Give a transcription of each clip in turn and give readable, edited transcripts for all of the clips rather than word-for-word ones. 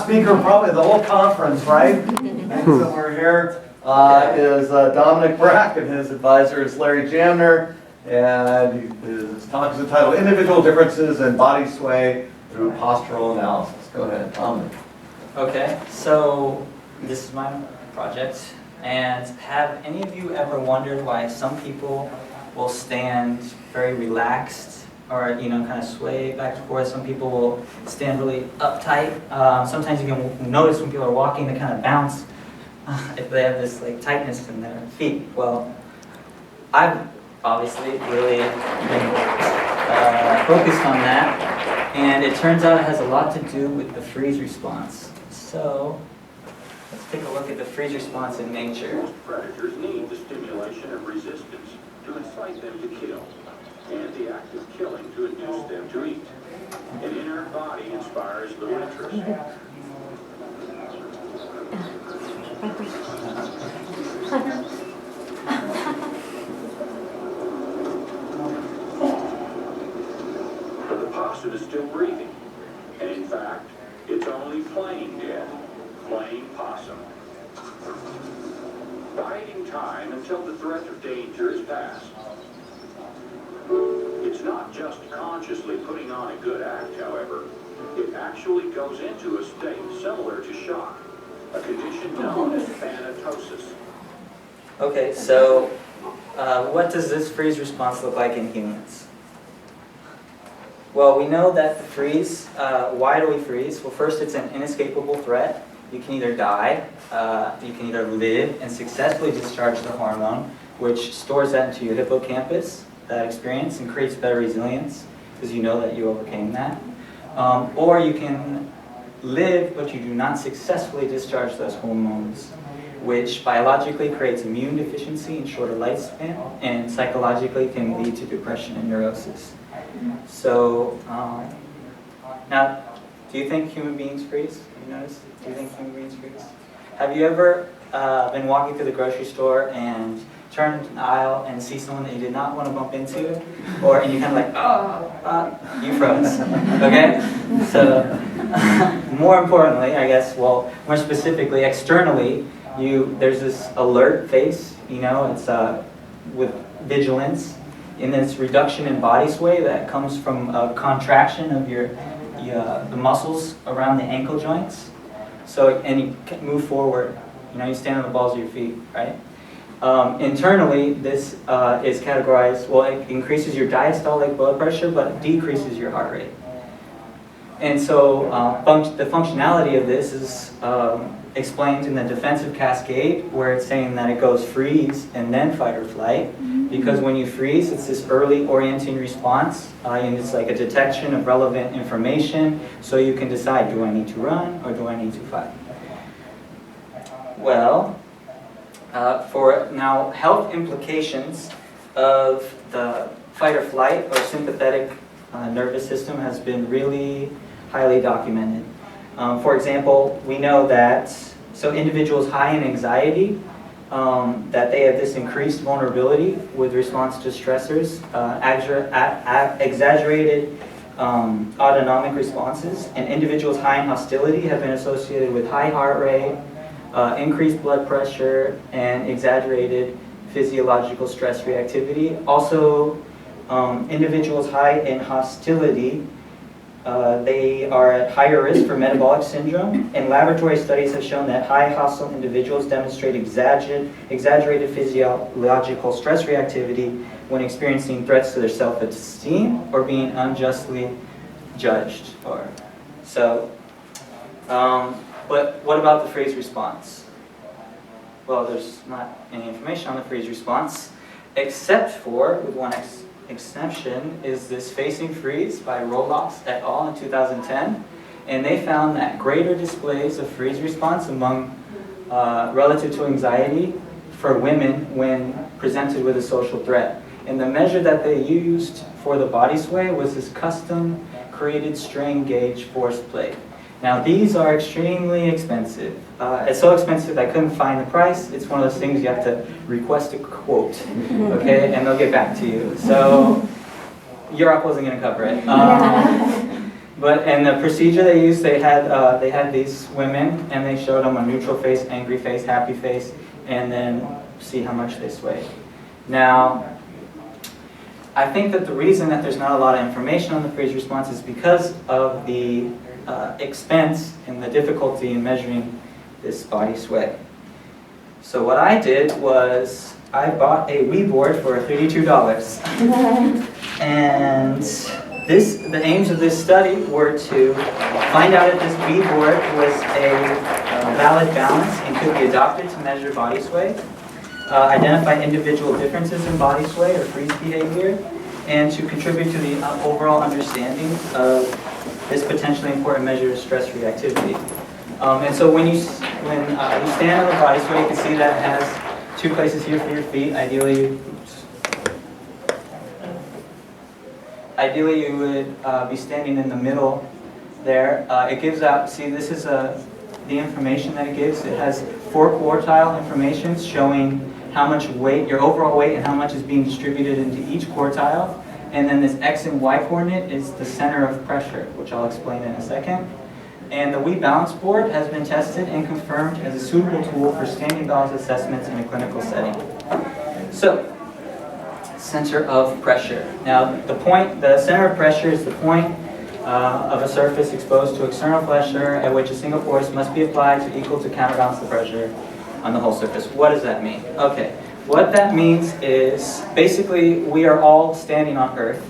speaker probably the whole conference, right? And so we're here is Dominic Brack, and his advisor is Larry Jamner, and his talk is entitled Individual Differences in Body Sway Through Postural Analysis. Go ahead, Dominic. Okay, so this is my project, and have any of you ever wondered why some people will stand very relaxed or, kind of sway back and forth? Some people will stand really uptight. Sometimes you can notice when people are walking, they kind of bounce if they have this like tightness in their feet. Well, I've obviously really been focused on that, and it turns out it has a lot to do with the freeze response. So let's take a look at the freeze response in nature. Predators need the stimulation of resistance to incite them to kill, and the act of killing to induce them to eat. An inert body inspires little interest. But the possum is still breathing, and in fact, it's only plain dead, plain possum. Biding time until the threat of danger is past. It's not just consciously putting on a good act, however. It actually goes into a state similar to shock, a condition known as thanatosis. Okay, so what does this freeze response look like in humans? Well, we know that the freeze, why do we freeze? Well, first, it's an inescapable threat. You can either die, you can either live and successfully discharge the hormone, which stores that into your hippocampus, that experience, and creates better resilience, because you know that you overcame that. Or you can live, but you do not successfully discharge those hormones, which biologically creates immune deficiency and shorter lifespan, and psychologically can lead to depression and neurosis. So, now, do you think human beings freeze? Have you noticed? Do you think human beings freeze? Have you ever been walking through the grocery store and turn an aisle and see someone that you did not want to bump into, and you kind of like, you froze, okay? So, more importantly, I guess, well, more specifically, externally, there's this alert face, it's with vigilance, and then it's reduction in body sway that comes from a contraction of the muscles around the ankle joints. So, and you can move forward, you stand on the balls of your feet, right? Internally, this is categorized, well, it increases your diastolic blood pressure, but decreases your heart rate. And so the functionality of this is explained in the defensive cascade, where it's saying that it goes freeze and then fight or flight, because when you freeze, it's this early orienting response, and it's like a detection of relevant information, so you can decide, do I need to run or do I need to fight? Well, for now, health implications of the fight or flight or sympathetic nervous system has been really highly documented. For example, we know that individuals high in anxiety, that they have this increased vulnerability with response to stressors, exaggerated autonomic responses, and individuals high in hostility have been associated with high heart rate, increased blood pressure, and exaggerated physiological stress reactivity. Also, individuals high in hostility, they are at higher risk for metabolic syndrome, and laboratory studies have shown that high hostile individuals demonstrate exaggerated physiological stress reactivity when experiencing threats to their self-esteem or being unjustly judged. But what about the freeze response? Well, there's not any information on the freeze response, except for, with one exception, is this Facing Freeze by Roloff et al. In 2010. And they found that greater displays of freeze response among relative to anxiety for women when presented with a social threat. And the measure that they used for the body sway was this custom created strain gauge force plate. Now, these are extremely expensive. It's so expensive that I couldn't find the price. It's one of those things you have to request a quote, okay, and they'll get back to you. So, Europe wasn't going to cover it. And the procedure they used, they had these women, and they showed them a neutral face, angry face, happy face, and then see how much they swayed. Now, I think that the reason that there's not a lot of information on the freeze response is because of the expense and the difficulty in measuring this body sway. So what I did was I bought a Wii board for $32. And the aims of this study were to find out if this Wii board was a valid balance and could be adopted to measure body sway, identify individual differences in body sway or freeze behavior, and to contribute to the overall understanding of this potentially important measure of stress reactivity. And so when you stand on the body sway, you can see that it has 2 places here for your feet. Ideally you would be standing in the middle there. It gives out, see, this is the information that it gives. It has 4 quartile information showing how much weight, your overall weight, and how much is being distributed into each quartile. And then this X and Y coordinate is the center of pressure, which I'll explain in a second. And the Wii Balance Board has been tested and confirmed as a suitable tool for standing balance assessments in a clinical setting. So, center of pressure. Now, the center of pressure is the point of a surface exposed to external pressure at which a single force must be applied to equal to counterbalance the pressure on the whole surface. What does that mean? Okay, what that means is basically we are all standing on Earth,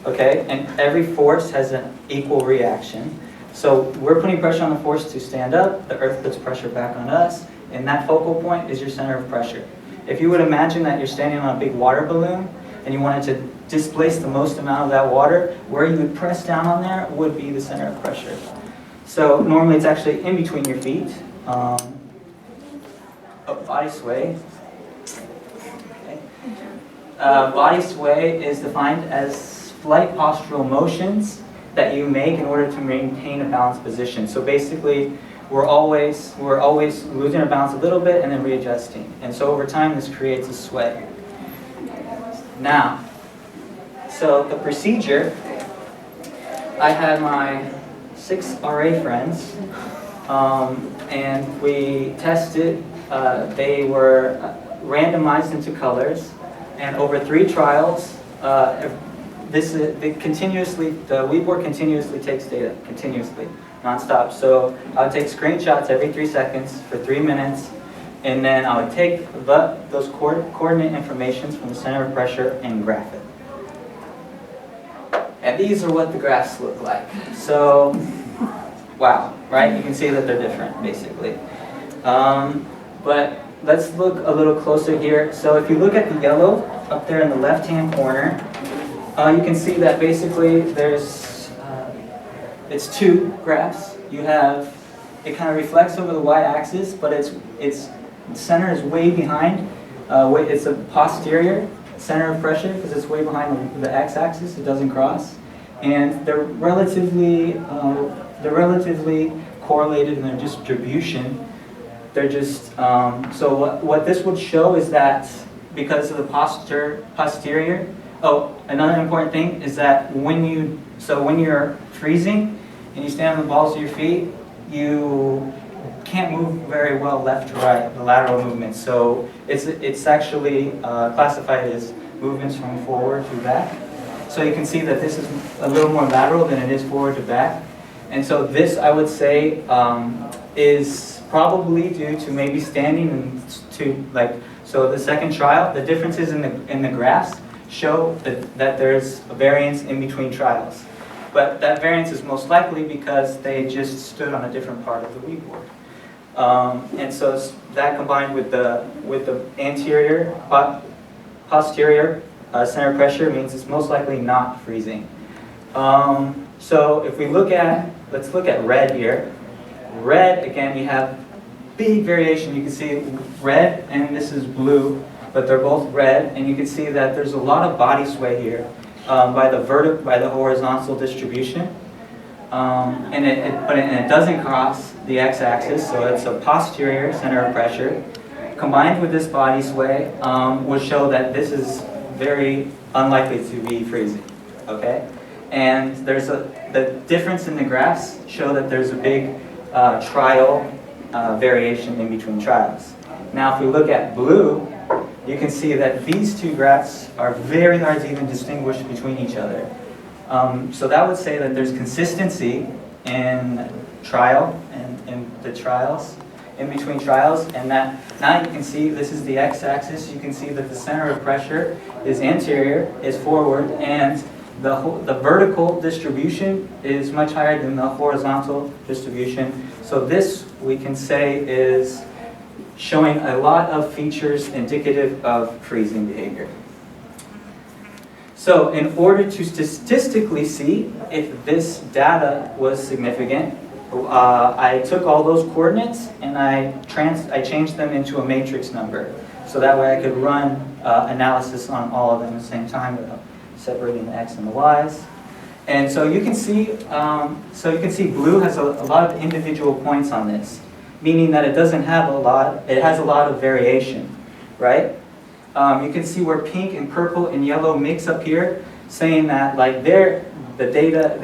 okay, and every force has an equal reaction. So we're putting pressure on the force to stand up, the Earth puts pressure back on us, and that focal point is your center of pressure. If you would imagine that you're standing on a big water balloon and you wanted to displace the most amount of that water, where you would press down on there would be the center of pressure. So normally it's actually in between your feet. Body sway. Okay. Body sway is defined as flight postural motions that you make in order to maintain a balanced position. So basically, we're always losing our balance a little bit and then readjusting. And so over time, this creates a sway. Now, so the procedure, I had my 6 RA friends, and we tested. They were randomized into colors, and over 3 trials, the Wii board continuously takes data, nonstop. So I would take screenshots every 3 seconds for 3 minutes, and then I would take those coordinate informations from the center of pressure and graph it. And these are what the graphs look like. So, wow, right? You can see that they're different, basically. But let's look a little closer here. So if you look at the yellow up there in the left-hand corner, you can see that basically it's 2 graphs. You have, it kind of reflects over the y-axis, but its center is way behind. It's a posterior center of pressure because it's way behind the x-axis. It doesn't cross, and they're relatively correlated in their distribution. They're just so what this would show is that because of the posterior. Oh, another important thing is that when you're freezing and you stand on the balls of your feet, you can't move very well left to right, the lateral movement. So it's actually classified as movements from forward to back. So you can see that this is a little more lateral than it is forward to back. And so this, I would say, is probably due to maybe standing and so the second trial, the differences in the graphs show that there's a variance in between trials. But that variance is most likely because they just stood on a different part of the Wii board. And so that combined with the anterior, posterior center pressure means it's most likely not freezing. So if we let's look at red here. Red, again, you have big variation. You can see red and this is blue, but they're both red, and you can see that there's a lot of body sway here by the horizontal distribution, and it doesn't cross the x-axis, so it's a posterior center of pressure. Combined with this body sway will show that this is very unlikely to be freezing. Okay, And the difference in the graphs show that there's a big trial variation in between trials. Now if we look at blue, you can see that these two graphs are very hard to even distinguish between each other. So that would say that there's consistency in trial and in the trials, in between trials, and that now you can see this is the x-axis. You can see that the center of pressure is anterior, is forward, and the vertical distribution is much higher than the horizontal distribution. So this, we can say, is showing a lot of features indicative of freezing behavior. So in order to statistically see if this data was significant, I took all those coordinates and I changed them into a matrix number. So that way I could run analysis on all of them at the same time without separating the x and the y's. And so you can see, blue has a lot of individual points on this, meaning that it doesn't have a lot, it has a lot of variation, right? You can see where pink and purple and yellow mix up here, saying that like their data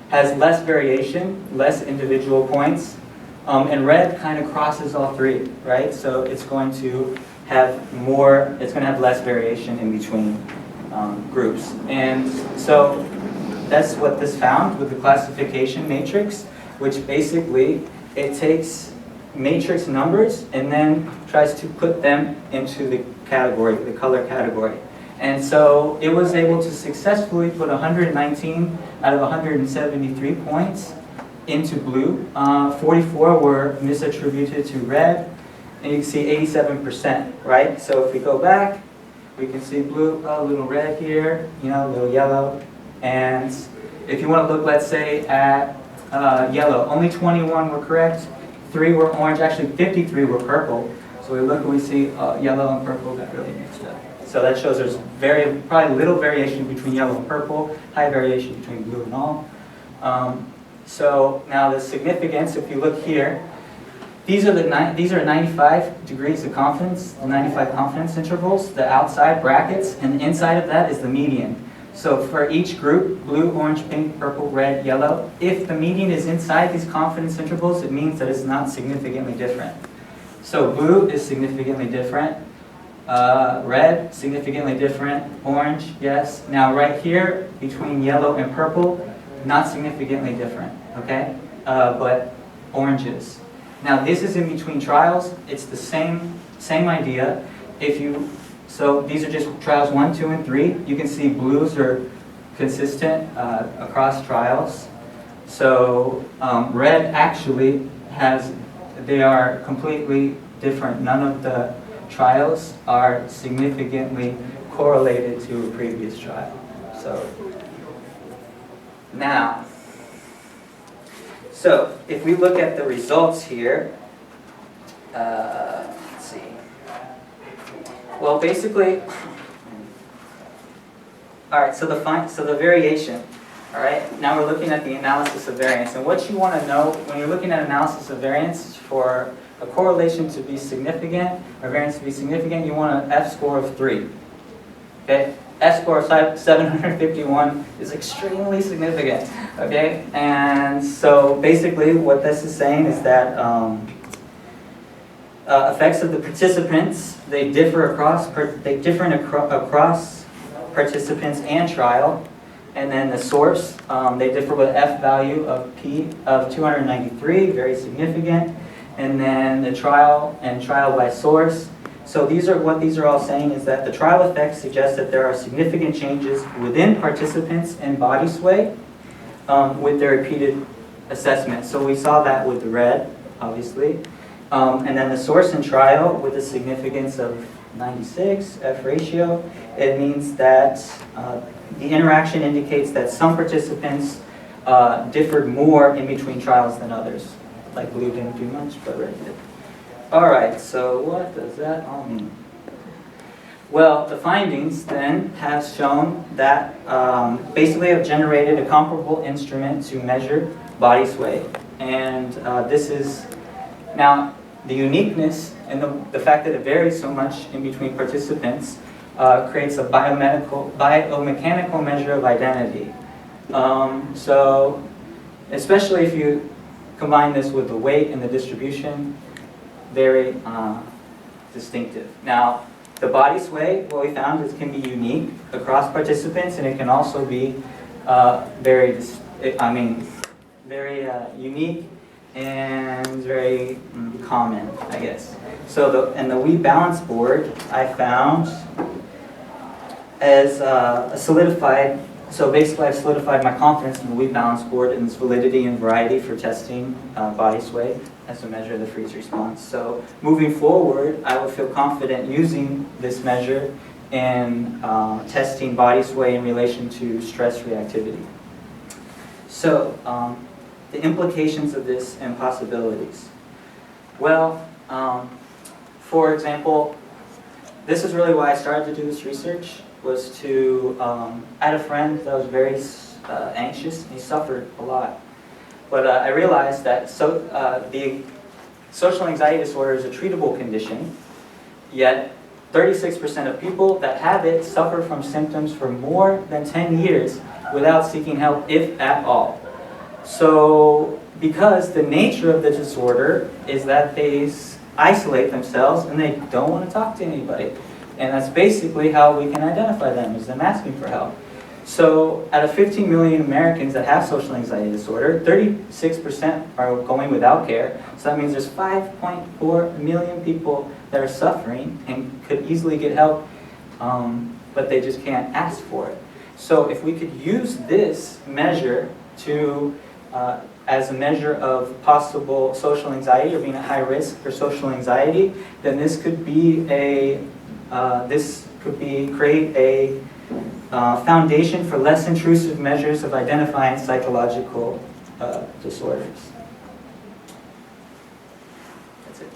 has less variation, less individual points, and red kind of crosses all three, right? So it's going to have more, it's going to have less variation in between groups. And so that's what this found with the classification matrix, which basically it takes matrix numbers and then tries to put them into the category, the color category. And so it was able to successfully put 119 out of 173 points into blue. 44 were misattributed to red, and you can see 87%, right? So if we go back, we can see blue, a little red here, a little yellow. And if you want to look, let's say, at yellow, only 21 were correct, 3 were orange, actually 53 were purple. So we look and we see yellow and purple got really mixed up. So that shows there's probably little variation between yellow and purple, high variation between blue and all. So now the significance, if you look here, these are 95 degrees of confidence, the 95 confidence intervals, the outside brackets, and inside of that is the median. So for each group, blue, orange, pink, purple, red, yellow, if the median is inside these confidence intervals, it means that it's not significantly different. So blue is significantly different, red, significantly different, orange, yes. Now right here, between yellow and purple, not significantly different, okay? But oranges. Now this is in between trials. It's the same idea. So these are just trials 1, 2, and 3. You can see blues are consistent across trials. So red actually they are completely different. None of the trials are significantly correlated to a previous trial. So now, if we look at the results here, let's see. Well, basically, all right. So the variation. All right. Now we're looking at the analysis of variance, and what you want to know when you're looking at analysis of variance for a correlation to be significant or variance to be significant, you want an F-score of 3. Okay. F-score of 751 is extremely significant. Okay. And so basically, what this is saying is that effects of the participants, they differ across participants and trial. And then the source, they differ with F value of P of 293, very significant. And then the trial and trial by source. So what these are all saying is that the trial effects suggest that there are significant changes within participants and body sway with their repeated assessment. So we saw that with the red, obviously. And then the source and trial with a significance of 96, F ratio, it means that the interaction indicates that some participants differed more in between trials than others. Like blue didn't do much, but red did. All right, so what does that all mean? Well, the findings then have shown that basically have generated a comparable instrument to measure body sway. And this is now the uniqueness and the fact that it varies so much in between participants creates a biomechanical measure of identity. So especially if you combine this with the weight and the distribution, very distinctive. Now, the body sway, what we found is can be unique across participants, and it can also be very unique and very common, I guess. So the We Balance board I found as a solidified. So basically, I've solidified my confidence in the We Balance board and its validity and variety for testing body sway as a measure of the freeze response. So moving forward, I would feel confident using this measure in testing body sway in relation to stress reactivity. So the implications of this and possibilities. Well, for example, this is really why I started to do this research, was to, I had a friend that was very anxious, and he suffered a lot. But I realized that the social anxiety disorder is a treatable condition, yet 36% of people that have it suffer from symptoms for more than 10 years without seeking help, if at all. So, because the nature of the disorder is that they isolate themselves and they don't want to talk to anybody. And that's basically how we can identify them, is them asking for help. So out of 15 million Americans that have social anxiety disorder, 36% are going without care. So that means there's 5.4 million people that are suffering and could easily get help, but they just can't ask for it. So if we could use this measure to, as a measure of possible social anxiety or being at high risk for social anxiety, then this could be create a foundation for less intrusive measures of identifying psychological disorders. That's it.